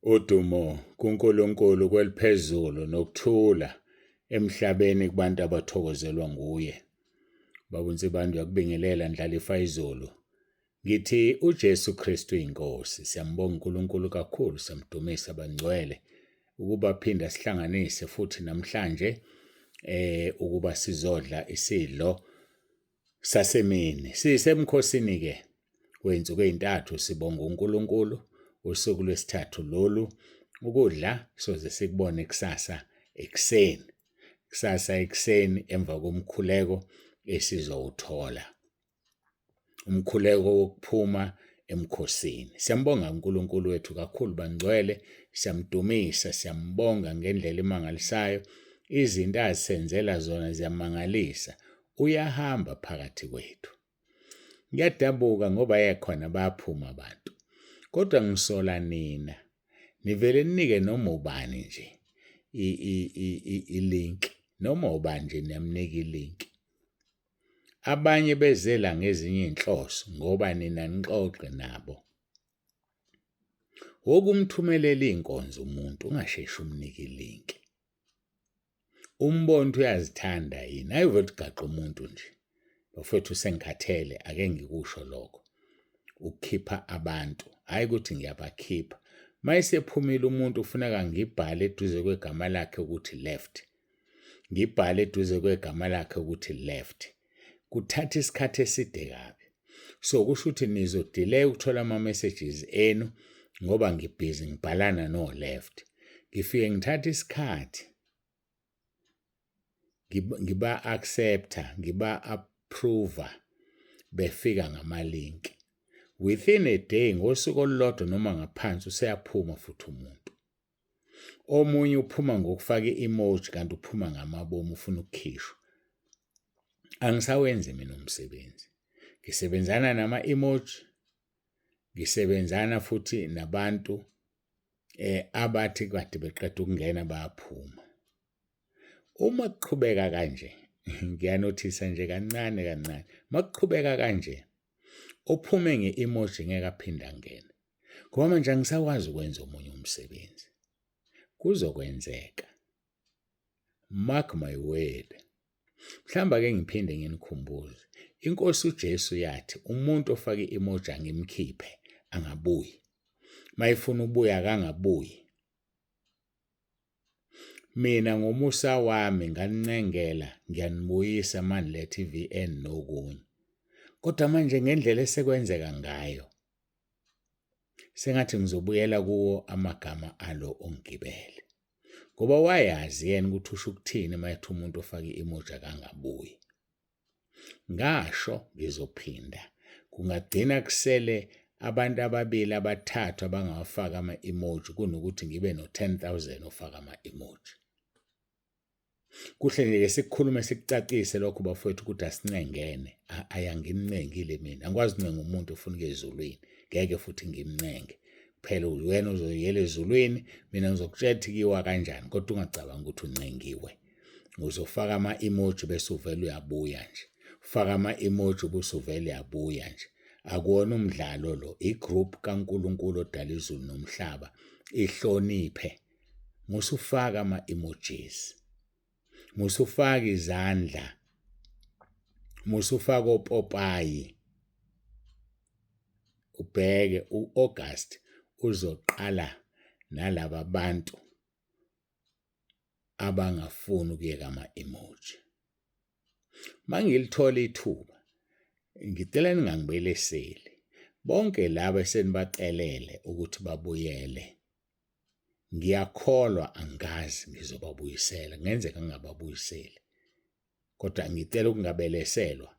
Udumo kuNkulunkulu kweliphezulu nokuthula emhlabeni kubantu abathokozelwa nguye. Baba uNsibanda uyakubingelela Ndlalifa izolo. Ngithi uJesu Kristu inkosi. Siyambonga uNkulunkulu kakhulu, siyamdumisa bangcwele ukuba phinda sihlanganise futhi namhlanje ukuba sizodla isidlo sasemini. Sisemkhosini ke kwenzuku ezintathu sibonga uNkulunkulu. Usuku lwesithathu lolu ukudla soze sikubone kusasa ekseni. Kusasa ekseni emva komkhuleko esizowuthola. Umkhuleko wokuphuma emkhosini. Siyambonga uNkulunkulu wethu kakhulu bangcwele, siyamdumisa, siyambonga ngendlela emangalisayo. Izinto azisenzela zona ziyamangalisa. Uyahamba phakathi kwethu. Ngiyadabuka ngoba yekhona bayaphuma abantu. Kodwa ngisola nina. Nivele ninike noma ubani nje ilink. Noma ubani nje niyamnika ilink. Abanye bezela ngezinye inhloso ngoba nina nixoxe nabo. Wokumthumelela inkonzo umuntu ungasheshi umnika ilink. Umbona uyazithanda yini? Ayivothi gaqa umuntu nje. Bafethu sengikhathele ake ngikusho lokho. Ukukhipha abantu, hayi ukuthi ngiyabakhipha. Mayisephumile umuntu ufuneka ngibhale eduze kwegama lakhe ukuthi left. Ngibhale eduze kwegama lakhe ukuthi left. Kuthatha isikhathi eside kabi. So kusho ukuthi nizodelay ukuthola ama messages enu ngoba ngibhizi ngibhalana no left. Ngifike ngithatha isikhathi ngiba accepta, ngiba approver befika ngama link. Within a day ngosuku olulodwa noma ngaphansi useyaphuma futhi umuntu. Omunye uphuma ngokufaka i-emoji kanti uphuma ngamabomu ufuna ukukhishwa. Angisawenzi mina umsebenzi. Ngisebenzana nama-emoji. Ngisebenzana futhi nabantu abathi kade beqeda ukungena bayaphuma. Uma kuqhubeka kanje, ngiyanothisa nje kancane kancane. Makuqhubeka kanje, ophume nge-emoji ngeke aphinde angene. Ngoba manje angisakwazi ukwenza omunye umsebenzi. Kuzokwenzeka. Mark my word. Mhlamba ke ngiphinde nginikhumbuze. Inkosi uJesu yathi umuntu ofaka i-emoji angimkhiphe angabuyi. Mayifuna ubuya akangabuyi. Mina ngomusa wami nganicengela ngiyanibuyisa manilethe iVN nokunye. Kodwa manje ngendlela esekwenzeka ngayo sengathi ngizobuyela kuwo amagama alo ongibele. Ngoba wayazi yena ukuthi usho ukuthini mayethi umuntu ofaka i-emoji akangabuyi. Ngasho ngizophinda. Kungagcina kusele abantu ababili abathathu abangawafaka ama-emoji kunokuthi ngibe no 10,000 ofaka ama-emoji. Kuhle nje sikukhulume sikucacise lokho bafowethu ukuthi asincengene. Ayangimncengile mina. Angikwazi uncenga umuntu ufuna ukuya ezulwini. Ngeke futhi ngimncenge. Phela wena uzoyela ezulwini, mina ngizokutshela ukuthi kiwa kanjani kodwa ungacabanga ukuthi uncengiwe. Uzofaka ama-emoji bese uvela uyabuya nje. Ufaka ama-emoji bese uvela uyabuya nje. Akuwona umdlalo lo. I-group kaNkulunkulu odala izulu nomhlaba. Ihloniphe. Musufaka ama-emojis. Musufaka izandla. Musufaka opopayi. Ubheke uAugust uzoqala nalabo abantu abangafuni ukuyeka ama-emoji. Mangilithola ithuba ngicela ningangibeleseli. Bonke labo esenibacelele ukuthi babuyele. Ngiyakholwa angazi ngizobabuyisela. Ngenzeka ngingababuyiseli. Kodwa ngicela ukungabeleselwa.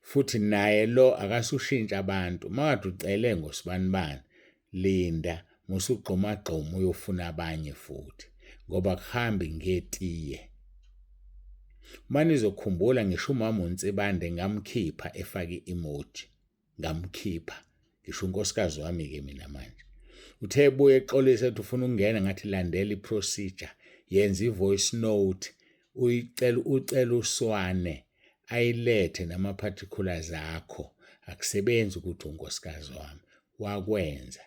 Futhi naye lo akasushintsha abantu. Mawade ucele ngosibanibani, linda musugqomagqoma uyofuna abanye futhi. Ngoba kuhambi ngetiye. Manje izokhumbula ngisho umama uNsibande ngamkhipha efaka i-emoji. Ngamkhipha. Ngisho unkosikazi wami ke mina manje. Uthe ebuye exolisa ethi ufuna ukungena ngathi landela iprocedure. Yenza ivoice note. Ucela uswane. Ayilethe nama particulars akho. Akusebenzi ukuthi unkosikazi wami. Wakwenza.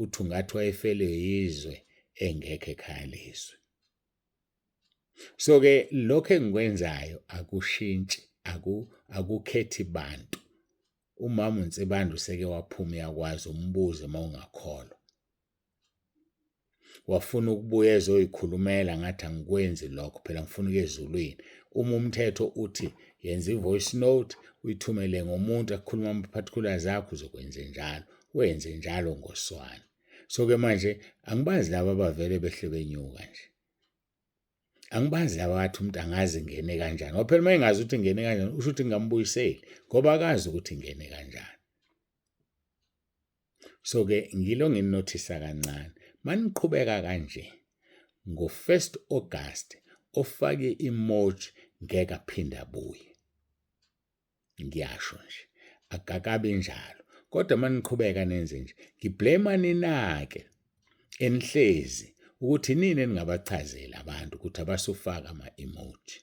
uthi ungathi wayefele yizwe engekho ekhaya lizwe. So ke lokho engikwenzayo akushintshi, akukhethi bantu. Umama uNsibanda seke waphuma yakwazi umbuze mawungakholwa. Wafuna ukubuya ezoyikhulumela ngathi angikwenzi lokho phela ngifuna ukuya ezulwini. Uma umthetho uthi yenza ivoice note uyithumele ngomuntu akukhuluma ama-particulars zakho uzokwenza njalo, wenze njalo ngoswane. So ke manje angibazi laba abavele behle benyuka nje. Angibazi laba bathi umuntu angazi ingene kanjani. Ngoba phela mayingazi ukuthi ingene kanjani usho ukuthi ngambuyiseli ngoba akazi ukuthi ingene kanjani. So ke ngilo nginothisa kancane. Maniqhubeka kanje ngo-1 August ofake emoji ngeke aphinda abuye. Ngiyasho nje akakabi njalo. Kodwa maniqhubeka nenze nje ngiblame ninake enihlezi ukuthi nini ningabachazela abantu ukuthi abasufaka ama-emoji.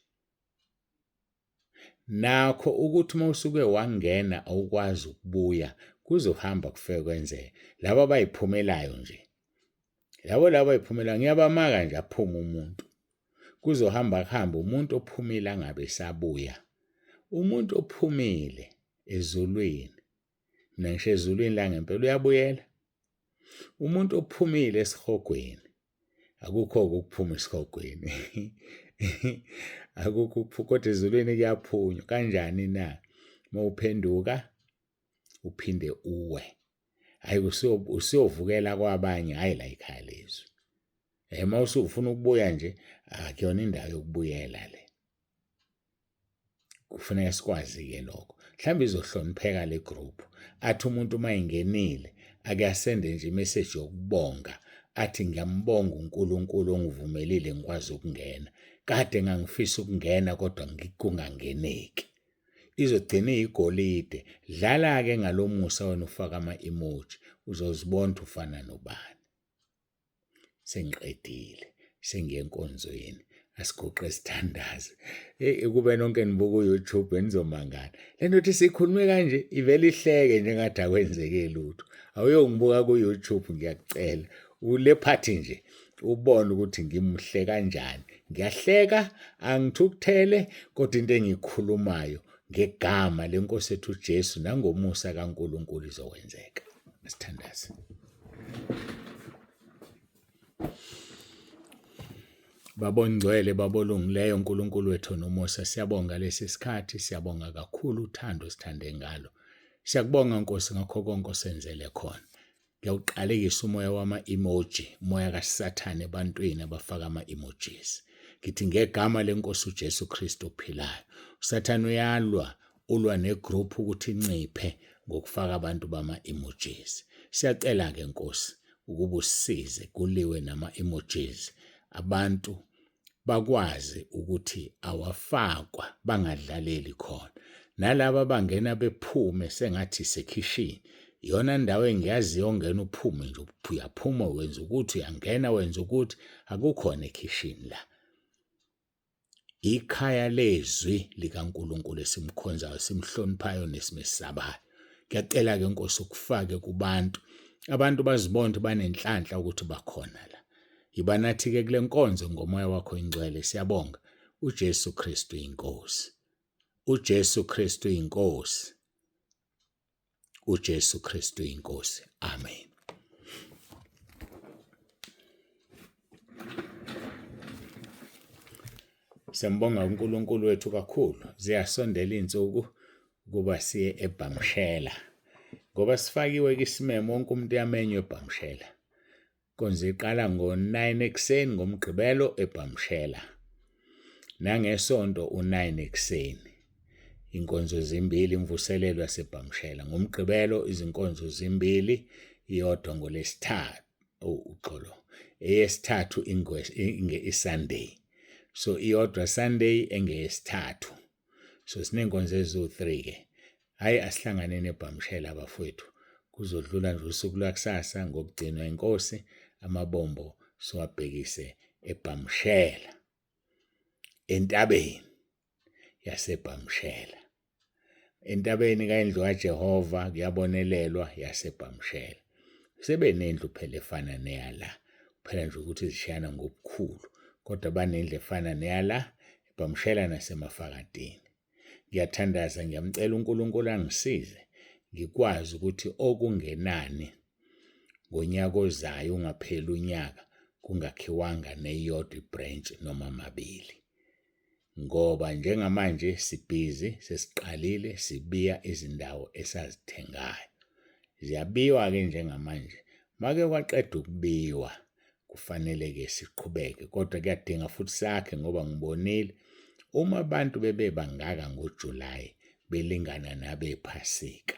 Nakho ukuthi mawusuke wangena awukwazi ukubuya kuzohamba kufike kwenzeke. Laba abayiphumelayo nje. Laba abayiphumelayo ngiyabamaka nje aphuma umuntu. Kuzohamba umuntu ophumile angabe sabuya. Umuntu ophumile ezulwini. Mina ngisho ezulwini la ngempela uyabuyela. Umuntu ophumile esihogweni. Akukho ukuphuma esihogweni. Akukho kodwa ezulwini kuyaphunywa kanjani na? Mawuphenduka uphinde uwe. Hayi usiyovukela kwabanye hayi la ekhaya lezwe. Mawusufuna ukubuya nje akuyona indawo yokubuyela le. Kufanele sikwazi ke lokho. Mhlawumbe izohlonipheka le group. Athi umuntu mayingenile ake asende nje imessage yokubonga. Athi ngiyambonga uNkulunkulu ongivumelile ngikwazi ukungena. Kade ngangifisa ukungena kodwa kungangeneki. Izogcina igolide. Dlala ke ngalomusa wena ufaka ama-emoji uzozibona ufana nobani. Sengiqedile, sengiyenkonzweni. Asigoqe sithandaze. Kube nonke nibuka uYouTube enizomangala. Lento ukuthi sikhulume kanje ivele ihleke njengathi akwenzeke lutho. Awuyongibuka kuYouTube ngiyakucela. Ule phathi nje ubone ukuthi ngimhle kanjani. Ngiyahleka angithukuthele kodwa into engikhulumayo ngegama lenkosi ethu uJesu nangomusa kaNkulunkulu izokwenzeka. Sithandaze. Babongcwele babolungileyo uNkulunkulu wethu nomusa siyabonga lesi sikhathi siyabonga kakhulu uthando sithande ngalo. Siyakubonga Nkosi ngakho konke osenzele khona. Ngiyawuqalekisa umoya wama-emoji, umoya kaSathane ebantwini abafaka ama-emojis. Ngithi ngegama lenkosi uJesu Kristu ophilayo. uSathane ulwa negroup ukuthi inciphe ngokufaka abantu bama-emojis. Siyacela ke Nkosi ukuba usize kuliwe nama-emojis. Abantu bakwazi ukuthi awafakwa bangadlaleli khona. Nalabo bangena bephume sengathi sekhishini. Iyona ndawo engiyaziyo ongena uphume nje uyaphuma wenza ukuthi uyangena wenza ukuthi akukhona ekhishini la. Ikhaya lezwi likaNkulunkulu esimkhonzayo simhloniphayo nesimesabayo. Ngiyacela ke Nkosi ukufake kubantu. Abantu bazibona banenhlanhla ukuthi bakhona la. Ibanathi ke kule nkonzo ngomoya wakho ingcwele siyabonga. uJesu Kristu inkosi. uJesu Kristu inkosi. uJesu Kristu inkosi. Amen. Siyambonga uNkulunkulu wethu kakhulu. Ziyasondela izinsuku kuba siye eBhamshela. Ngoba sifakiwe kisimemo wonke umuntu yamenywe eBhamshela. Konze iqala ngo-9 ekuseni ngomgqibelo eBhamshela. Nangesonto u9 ekuseni. Inkonzo zimbili imvuselelo yaseBhamshela. Ngomgqibelo izinkonzo zimbili iyodwa ngolesithathu uxolo. Eyesithathu iSunday. So iyodwa Sunday engeyesithathu. So sinenkonzo ezo3 ke. Hayi asihlanganene eBhamshela abafowethu. Kuzodlula nje usuku lwakusasa ngokugcinwa inkosi amabombo siwabhekise eBhamshela. Entabeni yaseBhamshela. Entabeni kaIndlu kaJehova kuyabonelelwa yaseBhamshela. sebenendlu phela efana neyala, kuphela nje ukuthi zishayana ngobukhulu, kodwa banendlu efana neyala, bamshayela nasemafakadeni. Ngiyathandaza, ngiyamcela uNkulunkulu angisize ngikwazi ukuthi okungenani ngonyaka ozayo ungapheli unyaka kungakhiwanga neyodwa ibranch noma amabili, ngoba njengamanje sibhizi sesiqalile sibiya izindawo esazithengayo. Ziyabiwa-ke njengamanje. Make kwaqeda ukubiwa kufanele-ke siqhubeke, kodwa kuyadinga futhi sakhe ngoba ngibonile uma abantu bebangaka ngoJulayi belingana nabephasika,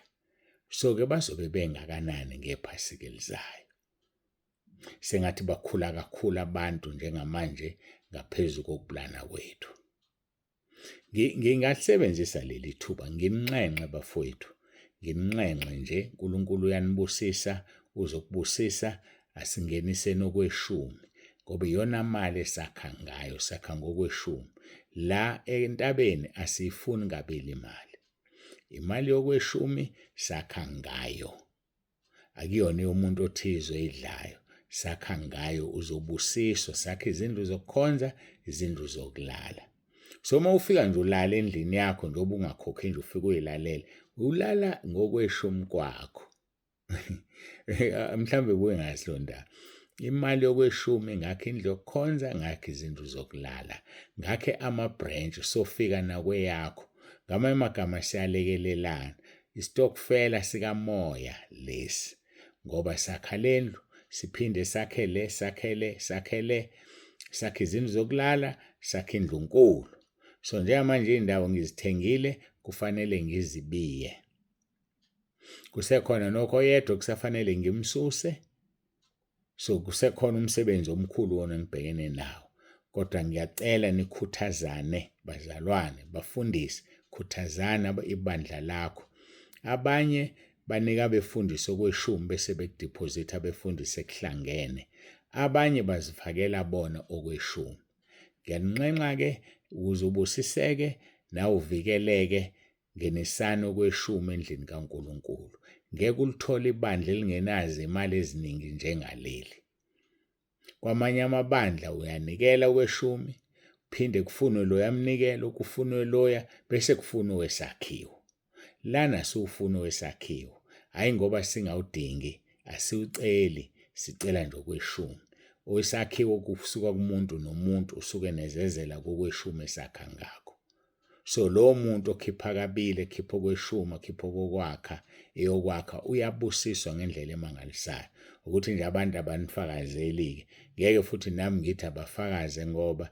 so-ke bazobe bengakanani ngephasika elizayo. Sengathi bakhula kakhulu abantu njengamanje ngaphezu kokupulana kwethu. Ngingasebenzisa leli thuba nginxenxe bafowethu, nginxenxe nje, uNkulunkulu uyanibusisa, uzokubusisa, asingenise nokweshumi ngoba iyona mali esakha ngayo, sakha ngokweshumi. La entabeni asiyifuni kabili imali yokweshumi sakha ngayo, akuyona yomuntu othize oyidlayo, sakha ngayo uzobusiswa, sakha izindlu zokukhonza, izindlu zokulala. So uma ufika nje ulala endlini yakho njengoba ungakhokhi nje ufike uyilalele, ulala ngokweshumi kwakho. Mhlambe buyengazi lo ndaba. Imali yokweshumi ngakho indlu yokukhonza, ngakho izindlu zokulala, ngakho ama-branch sofika nakweyakho. Ngamanye amagama siyalekelelana, isitokfela sikamoya lesi, ngoba sakha lendlu siphinde sakhele, sakhe izindlu zokulala, sakhe indlu enkulu. So njengamanje iy'ndawo ngizithengile, kufanele ngizibiye. Kusekhona nokho yedwa kusafanele ngimsuse, so kusekhona umsebenzi omkhulu wona ngibhekene nawo. Kodwa ngiyacela nikhuthazane bazalwane, bafundisi, khuthazana ibandla lakho. Abanye banika befundisa okweshumi bese bekudiphozitha befundise kuhlangene, abanye bazifakela bona okweshumi. Ngiyanxenxa-ke ukuze ubusiseke nawe uvikeleke, ngenisana okweshumi endlini kaNkulunkulu. Ngeke ulithole ibandla elingenazo imali eziningi njengaleli. Kwamanye amabandla uyanikela okweshumi, phinde kufunwe loya mnikelo, kufunwe loya bese kufunwe owesakhiwo. Lana siwufuna owesakhiwo, hhayi ngoba singawudingi, asiwuceli, sicela nje okweshumi. Owesakhiwo kusuka kumuntu nomuntu usuke nezezela kokweshumi esakha ngakho. So lowo muntu okhipha kabili, ekhipha okweshumi, ekhipha okokwakha, eyokwakha uyabusiswa ngendlela emangalisayo. Ukuthi nje abantu abanifakazeli-ke, ngeke futhi nami ngithi abafakaze ngoba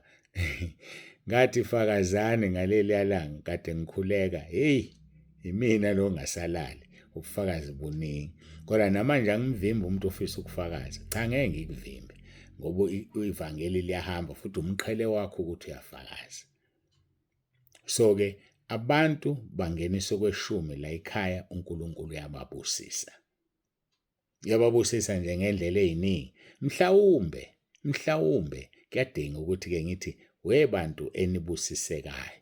ngathi fakazane ngaleliya langa kade ngikhuleka, heyi, imina lo ngasalali, ubufakazi buningi. Kodwa namanje angimvimbi umuntu ofisa ukufakaza, cha ngeke ngikuvimbe ngoba ivangeli liyahamba futhi umqhele wakho ukuthi uyafakaza. So-ke abantu bangenisa okweshumi la ekhaya, uNkulunkulu uyababusisa. Uyababusisa nje ngendlela ey'ningi. Mhlawumbe kuyadinga ukuthi-ke ngithi webantu enibusisekayo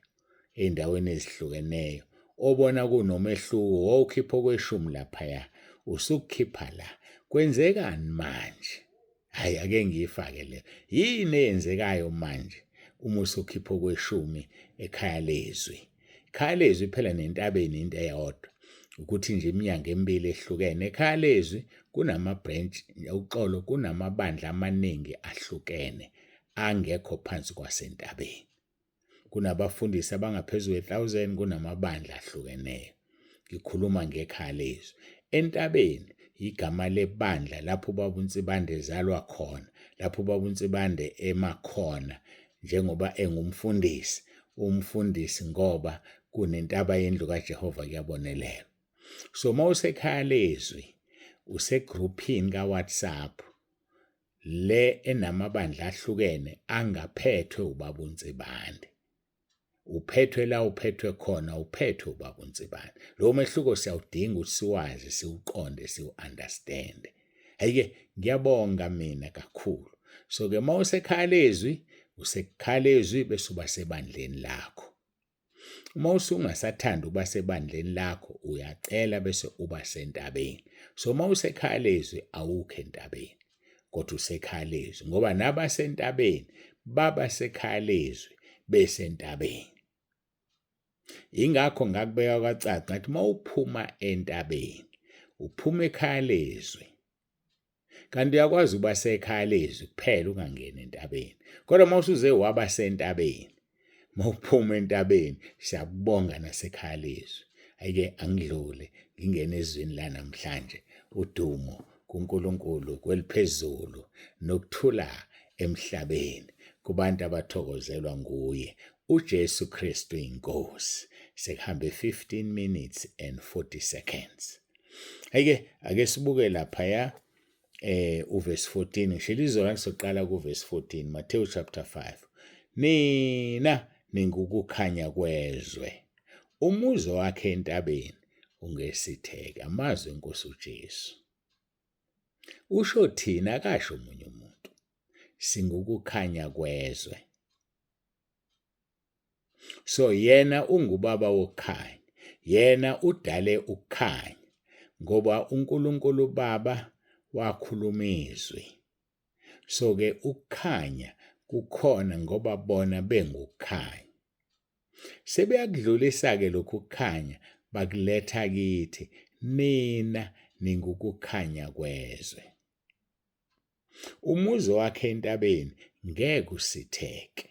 ey'ndaweni ezihlukeneyo, obona kunomehluko, wawukhipha okweshumi laphaya, usukukhipha la. Kwenzekani manje? Hhayi, ake ngiyifake le. Yini eyenzekayo manje uma usukhipha okweshumi ekhaya lezwi? Ekhaya lezwi phela nentabeni into eyodwa, ukuthi nje iminyango emibili ehlukene. Ekhaya lezwi kunama-branch, uxolo, kunamabandla amaningi ahlukene angekho phansi kwasentabeni. Kunabafundisi abangaphezu kwe-1,000, kunamabandla ahlukeneyo. Ngikhuluma ngekhaya lezwi. Entabeni igama lebandla lapho ubaba uNsibande ezalwa khona, lapho ubaba uNsibande emakhona njengoba engumfundisi, umfundisi ngoba kunentaba yendlu kaJehova kuyabonelelwa. So mawusekhaya lezwi, usegruphini ka-WhatsApp le enamabandla ahlukene angaphethwe ubaba uNsibande. Uphethwe la uphethwe khona, uphethwe ubaba uNsibande. Lo mehluko siyawudinga ukuthi siwazi, siwuqonde, siwu-understande. Hhayi-ke ngiyabonga mina kakhulu. So-ke mawusekhaya lezwi, usekhaya lezwi bese uba sebandleni lakho. Uma usungasathanda ukuba sebandleni lakho uyacela bese uba sentabeni. So uma usekhaya lezwi awukho entabeni kodwa usekhaya lezwi ngoba nabasentabeni baba sekhaya lezwi besentabeni. Ingakho ngakubeka kwacaca ngathi uma uphuma entabeni uphuma ekhaya lezwi kanti uyakwazi ukuba sekhaya lezwi kuphela ungangeni entabeni. Kodwa uma usuze waba sentabeni mawuphuma entabeni siyakubonga nasekhaya lezwi. Ayike angidlule ngingena ezweni la namhlanje udumo kuNkulunkulu kweliphezulu nokuthula emhlabeni kubantu abathokozelwa nguye uJesu Kristu inkosi. Sekuhambe 15 minutes and 40 seconds. Ayike ake sibuke lapha uverse 14 ngishilo izolo ngisoqala kuverse 14 Matthew chapter 5. Nina ningukukhanya kwezwe. Umuzo wakhe entabeni ungesitheke. Amazwi eNkosi uJesu. Usho thina akasho umunye umuntu. Singukukhanya kwezwe. So yena ungubaba wokukhanya. Yena udale ukukhanya ngoba uNkulunkulu Baba wakhuluma izwi. So ke ukukhanya kukhona ngoba bona bengukukhanya. Sebeyakudlulisa ke lokhu kukhanya bakuletha kithi nina ningukukhanya kwezwe. Umuzo wakhe entabeni ngeke usitheke.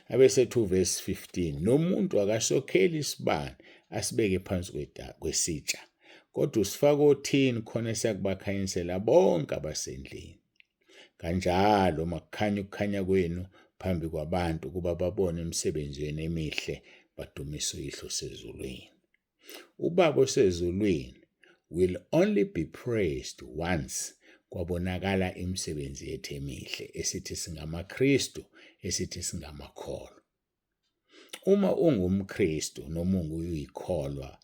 Abesethu verse 15 nomuntu akasokheli isibani asibeke phansi kwesitsha kodwa usifaka othini khona siyakubakhanyisela bonke abasendlini. Kanjalo makukhanya ukukhanya kwenu phambi kwabantu kuba babone imisebenzi yenu emihle badumise uYihlo osezulwini. Ubaba osezulwini will only be praised once kwabonakala imisebenzi yethu emihle esithi singamaKristu esithi singamakholwa. Uma ungumKristu noma unguyikholwa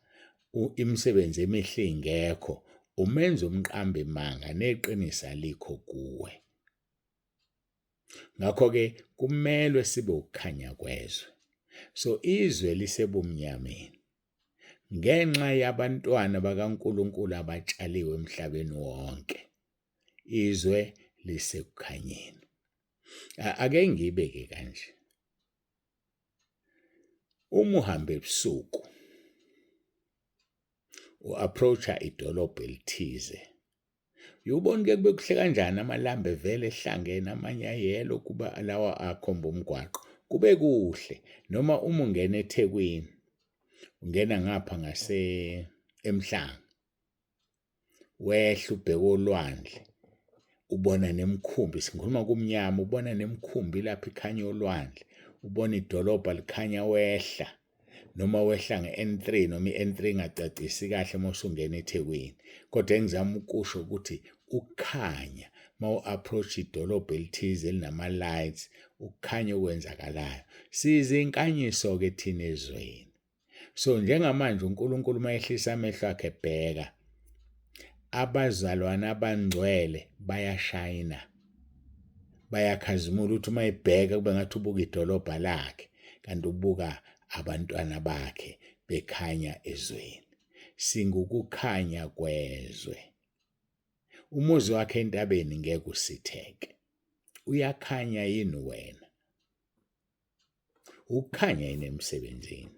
imisebenzi emihle ingekho umenza umqambe imanga neqiniso alikho kuwe. Ngakho ke kumele sibe ukukhanya kwezwe. So izwe lisebumnyameni ngenxa yabantwana bakaNkulunkulu abatshaliwe emhlabeni wonke. Izwe lisekukhanyeni. Ake ngibeke kanje. Uma uhamba ebusuku u-approacha idolobha elithize uyubona ke kube kuhle kanjani amalambe vele ehlangene amanye ayelo kuba lawa akhomba umgwaqo kube kuhle. Noma uma ungena eThekwini ungena ngapha eMhlanga wehla ubheka olwandle ubona nemikhumbi singikhuluma kumnyama ubona nemikhumbi lapha ikhanya olwandle ubona idolobha likhanya wehla noma wehla nge-N3 noma i-N3 ingacacisi kahle mawusungena eThekwini kodwa engizama ukusho ukuthi ukukhanya mawu-approach idolobha elithize elinama lights ukukhanya okwenzakalayo sizinkanyiso ke thina ezweni. So njengamanje uNkulunkulu mayehlisa amehlo akhe ebheka abazalwana abangcwele bayashayina bayakhazimula ukuthi uma ebheka kube ngathi ubuka idolobha lakhe kanti ubuka abantwana bakhe bekhanya ezweni. Singukukhanya kwezwe. Umuzi wakhe entabeni ngeke usitheke. Uyakhanya yini wena? Ukukhanya yini emsebenzini?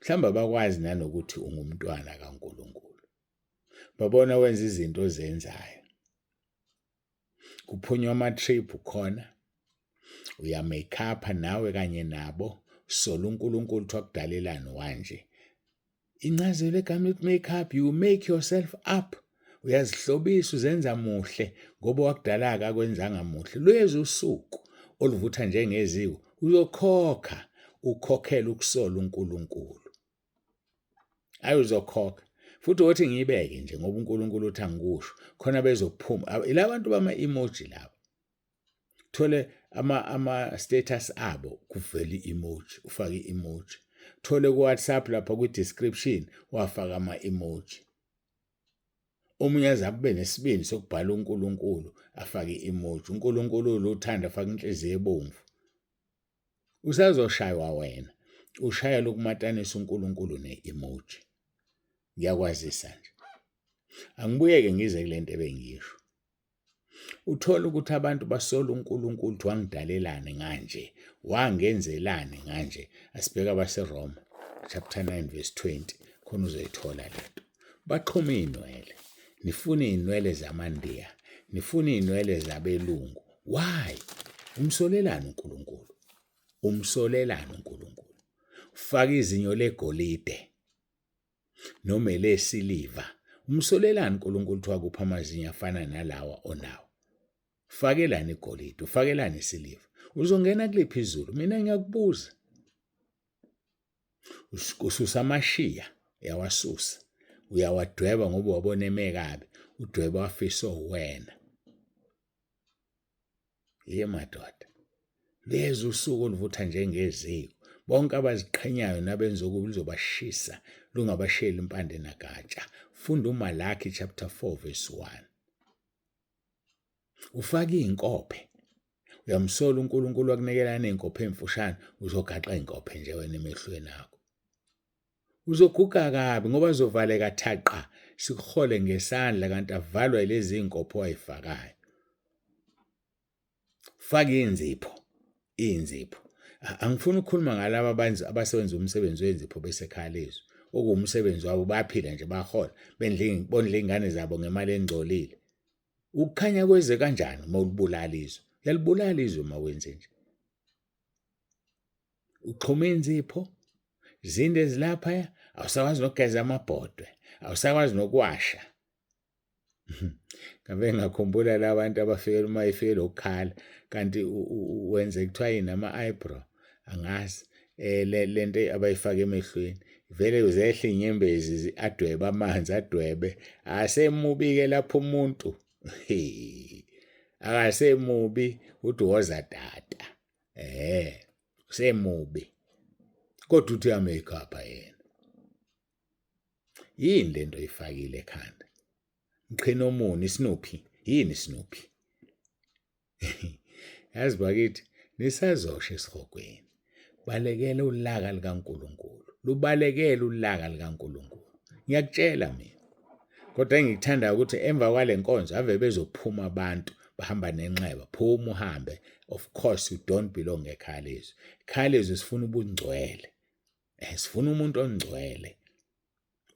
Mhlawumbe bakwazi nanokuthi ungumntwana kaNkulunkulu. Babona wenza izinto ozenzayo. Kuphunywa ama-trip khona. Uya make up nawe kanye nabo. Sola uNkulunkulu twakudalelani wanje. Incazelo egama ukuthi make up, you make yourself up. Uyazihlobisa uzenza muhle ngoba wakudala akakwenzanga muhle. Lweza usuku oluvutha njengeziwe uyokhokha ukhokhela ukusola uNkulunkulu. Ayi uzokhokha. Futhi uthi ngiyibeke nje ngoba uNkulunkulu uthi angikusho khona bezophuma. Ilabantu bama-emoji labo. Thole ama status abo kuvela i-emoji ufake i-emoji. Thole ku WhatsApp lapha ku description wafaka ama-emoji. Omunye azakube nesibindi sokubhala uNkulunkulu afake i-emoji. uNkulunkulu uthanda afake inhliziyo ebomvu. Usazoshaywa wena ushayela ukumatanisa uNkulunkulu ne-emoji. Ngiyakwazisa nje. Angibuyeke ngize kule nto ebengiyisho. Uthola ukuthi abantu basola uNkulunkulu uthi wangidalelani nganje, wangenzelani nganje. Asibheke abaseRoma chapter 9 verse 20 khona uzoyithola lento. Baqhuma iy'nwele, nifuna iy'nwele zamaNdiya, nifuna iy'nwele zabelungu. Why? Umsolelani uNkulunkulu? Umsolelani uNkulunkulu? Ufaka izinyo legolide noma lesiliva. Umsolelani uNkulunkulu uthi wakupha amazinyo afana nalawa onawo? Fakelani igolide, ufakelani isiliva? Uzongena kuliphi izulu? Mina ngiyakubuza. Ususa amashiya, uyawasusa. Uyawadweba ngoba wabona eme kabi, udweba wafisa uwena. Madoda. Lezi usuku oluvutha njengeziko. Bonke abaziqhenyayo nabenza okubi luzobashisa, lungabashiyeli impande nagatsha. Funda uMalaki chapter 4 verse 1. Ufaka iy'nkophe. Uyamsola uNkulunkulu wakunikela ney'nkophe emfushane, uzogaxa iy'nkophe nje wena emehlweni akho. Uzoguga kabi ngoba uzovaleka thaqa, sikuhole ngesandla kanti avalwa lezi iy'nkophe wayifakayo. Faka iy'nzipho. Angifuni ukukhuluma ngalabo abasebenza umsebenzi wenzipho besekhalizo. Okuwumsebenzi wabo bayaphila nje bahola, bondla iy'ngane zabo ngemali engcolile. Ukukhanya kweze kanjani uma ulibulala izwe? Uyalibulala izwe uma wenze nje. Uxhuma iy'nzipho, zinde ezilaphaya, awusakwazi nokugeza amabhodwe, awusakwazi nokuwasha. Ngabe ngakhumbula labantu abafikela uma ifikele ukukhala kanti wenze kuthiwa yini ama-eyebrow, angazi lento abayifaka emehlweni. Vele uzehla inyembezi adwebe amanzi adwebe. Asemubi-ke lapho umuntu. Akasemubi uthi woza tata. Usemubi. Kodwa uthi uyamake-up yena. Yini lento oyifakile ekhanda? Mqhina omuni Snoopy. Yini Snoopy? Yazi bakithi nisazosha esihogweni. Balekela ulaka likaNkulunkulu. Lubalekela ulaka likaNkulunkulu. Ngiyakutshela mina. Kodwa engikuthanda ukuthi emva kwale nkonzo ave bezophuma abantu bahamba nenxeba. Phuma uhambe. Of course you don't belong ekhalizo. Ekhalizo sifuna ubungcwele. Sifuna umuntu ongcwele.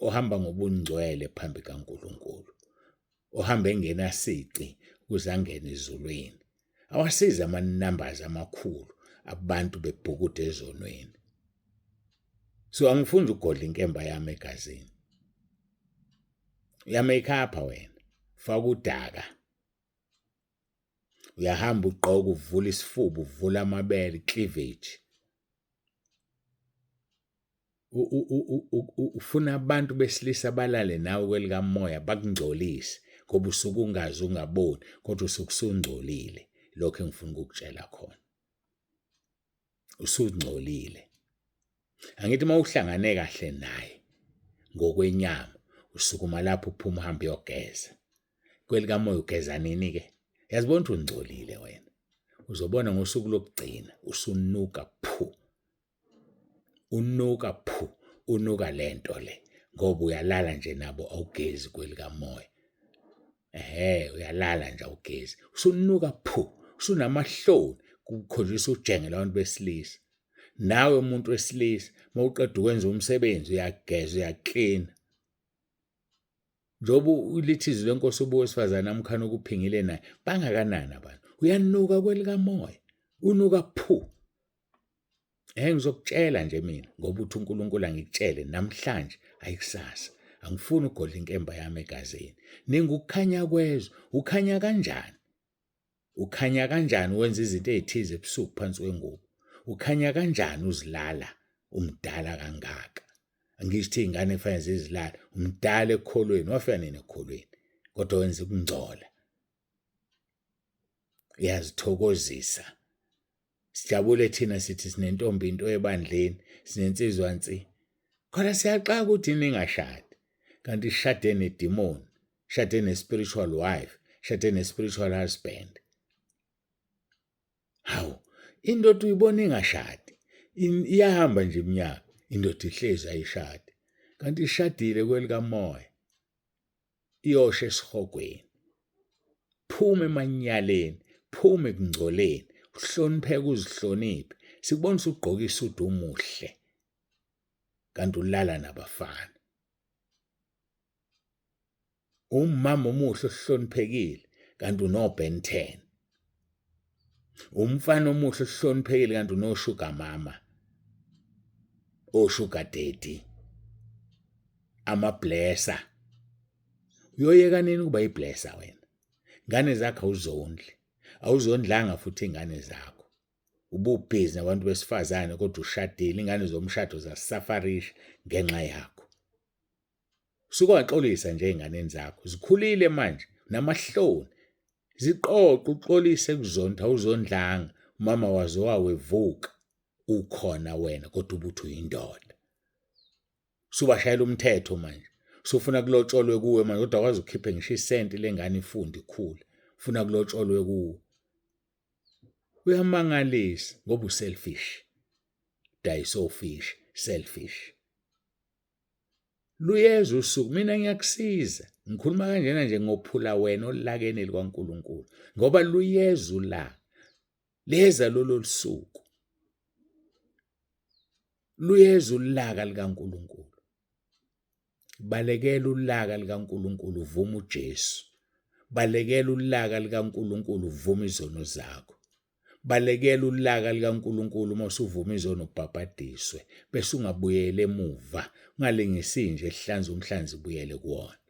Ohamba ngobungcwele phambi kaNkulunkulu. Ohamba engenasici ukuze angene ezulwini. Awasiza amanambazi amakhulu abantu bebhukuda ezonweni. So angifuni ukugodla inkemba yami egazini. Uyamake-up wena, faka udaka. Uyahamba ugqoka uvula isifuba, uvula amabele, cleavage. Ufuna abantu besilisa balale nawe kwelikamoya bakungcolise ngoba usuke ungazi ungaboni kodwa usuke usungcolile. Lokho engifuna ukukutshela khona. Usungcolile. Angithi mawuhlangane kahle naye ngokwenyama usukuma lapho uphuma uhambe uyogeza. Kwelikamoya ugeza nini ke? Yazibona ukuthi ungcolile wena. Uzobona ngosuku lokugcina usunuka phu. Unuka phu, unuka lento le ngoba uyalala nje nabo awugezi kwelikamoya. Uyalala nje awugezi. Usunuka phu, usunamahloni kukhonjiswa ujenge labantu besilisa. Nawe umuntu wesilisa mawuqeda ukwenza umsebenzi uyageza uyaklina. Njoba ulithi izwi lenkosi ubuwesifazana amkhana ukuphingile naye bangakanani abantu. Uyanuka kwelikamoya. Unuka phu. Ngizokutshela nje mina ngoba uthi uNkulunkulu angikutshele namhlanje ayikusasa. Angifuni ukugodla inkemba yami egazini. Ningukukhanya kwezwe. Ukhanya kanjani? Ukhanya kanjani wenza izinto ezithize ebusuku phansi kwengubo? Ukhanya kanjani uzilala umdala kangaka? Angisho izingane efanele zizilala umdala ekholweni. Wafika nini ekholweni? Kodwa wenza ukungcola. Uyazithokozisa. Sijabule thina sithi sinentombi into ebandleni, sinensizwa nsi. Khona siyaxaka ukuthi ningashadi. Kanti shade nedemon, shade ne-spiritual wife, shade ne-spiritual husband. Hawu, indoda uyibona ingashadi. iyahamba nje iminyaka indoda ihlezi ayishade kanti ishadile kwelikamoya iyosha esihogweni phuma emanyaleni phuma ekungcoleni uhlonipheke uzihloniphe sikubonisa ugqoka isudu umuhle kanti ulala nabafana umama omuhle ohloniphekile kanti unoBen 10 umfana omuhle ohloniphekile kanti unoshuga mama oshuga daddy amablesser uyoyeka nini kuba iblesser wena ngane zakho awuzondlanga futhi ingane zakho ububhizi nabantu besifazane kodwa ushadile ingane zomshado zasafarish ngenxa yakho suke waxolisa nje ingane zakho zikhulile manje namahloni ziqoqa uxolise kuzonda awuzondlanga mama wazo wawevuka ukhona wena kodwa ubuthi uyindoda subashayela umthetho manje sufuna kulotsholwe kuwe manje kodwa akwazi ukukhipha ngisho isenti lengane ifunde ikhula ufuna kulotsholwe kuwe uyamangalisa ngoba uselfish selfish luyeza usuku mina ngiyakusiza ngikhuluma kanjena nje ngophula wena olakeni likaNkuluNkulu ngoba luyeza ulaka leza lolo lusuku luyeza ulaka likaNkuluNkulu balekela ulaka likaNkuluNkulu uvuma uJesu balekela ulaka likaNkuluNkulu uvuma izono zakho balekela ulaka likaNkuluNkulu uma usuvuma izono ubhabhadiswe bese ungabuyele emuva ungalengisi nje ehlanza umhlanzi ubuyele kuwona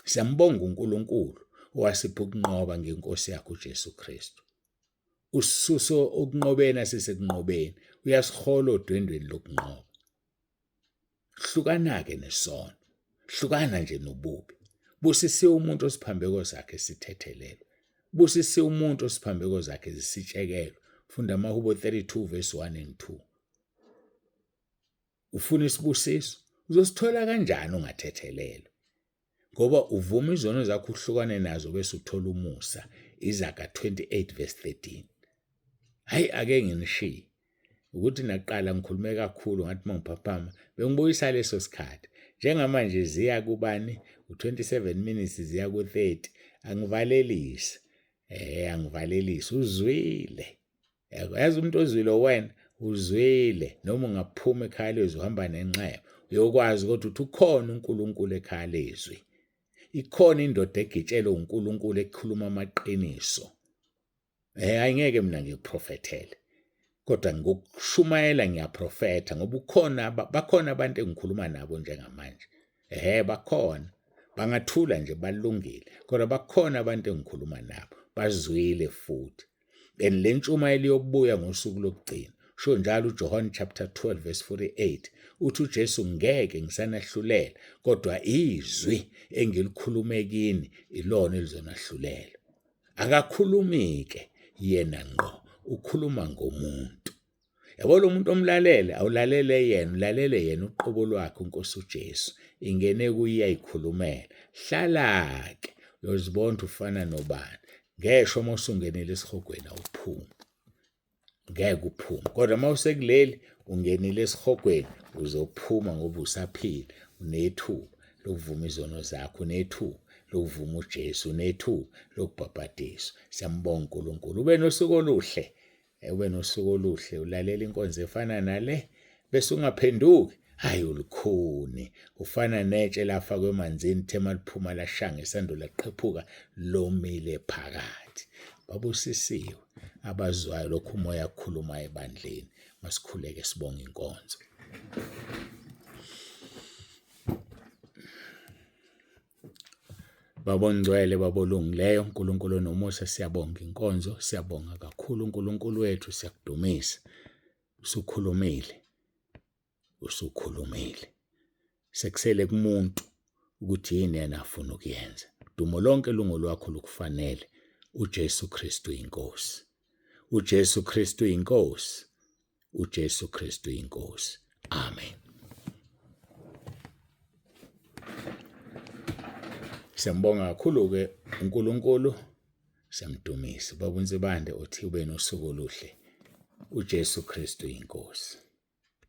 siyambonga uNkulunkulu owasipha ukunqoba ngenkosi yakhe uJesu Kristu ususo okunqobeni asisekunqobeni uyasihola odwendweni lokunqoba hlukana-ke nesono hlukana nje nobubi busisiwe umuntu osiphambeko zakhe sithethelelwe busisiwe umuntu osiphambeko zakhe zisitshekelwe funda amaHubo 32 verse 1 and 2 ufuna isibusiso uzosithola kanjani ungathethelelwe ngoba uvuma izono zakho uhlukane nazo bese uthola umusa Izaga 28 verse 13 hayi ake nginishiye ukuthi naqala ngikhulume kakhulu ngathi mangiphaphama bengibuyisa leso sikhathi njengamanje ziya kubani u27 minutes ziya ku30 angivalelisi angivalelisi uzwile yazi umuntu ozwile wena uzwile noma ungaphuma ekhaya lezwi uhamba nenxeba uyokwazi ukuthi ukhona uNkulunkulu ekhaya lezwi ikhona indoda egitshelwe uNkulunkulu ekhuluma amaqiniso ayingeke mina ngikuprofethele kodwa ngokushumayela ngiyaprofetha ngoba bakhona abantu engikhuluma nabo njengamanje bakhona bangathula nje balungile kodwa bakhona abantu engikhuluma nabo bazwile futhi lentshumayelo yokubuya ngosuku lokugcina sho njalo uJohn chapter 12 verse 48 uthi uJesu ngeke ngisanahlulela kodwa izwi engilikhulume kini ilona elizonahlulela akakhulumike yena ngqo ukhuluma ngomuntu yabo lo muntu omlalele awulalele yena ulalele yena uqobo lwakhe uNkosi uJesu ingene kuye ayikhulumela hlala ke uyozibona ufana nobani ngesho uma usungenile esihogweni awuphumi ngeke uphume kodwa uma usekuleli ungenile esihogweni uzophuma ngoba usaphila unethuba lokuvuma izono zakho unethuba lokuvuma uJesu unethuba lokubhabhadiswa siyambonga uNkulunkulu ube nosuku oluhle ulalela inkonzo efana nale bese ungaphenduki hayi ulukhuni ufana netshe lafa kwemanzini thema liphuma lashanga isando laqhephuka lomile phakathi babusisiwe abazwayo lokhu umoya ukukhuluma ebandleni masikhuleke sibonga inkonzo babongcwele babolungileyo uNkulunkulu nomusa siyabonga inkonzo siyabonga kakhulu uNkulunkulu wethu siyakudumisa usukhulumile sekusele kumuntu ukuthi yini yena afuna ukuyenza dumo lonke lungo lwakho lukufanele uJesu Kristu inkosi uJesu Kristu inkosi uJesu Kristu inkosi amen siyambonga kakhulu ke uNkulunkulu siyamdumisa babunze bande uthi ube nosuku oluhle uJesu Kristu inkosi.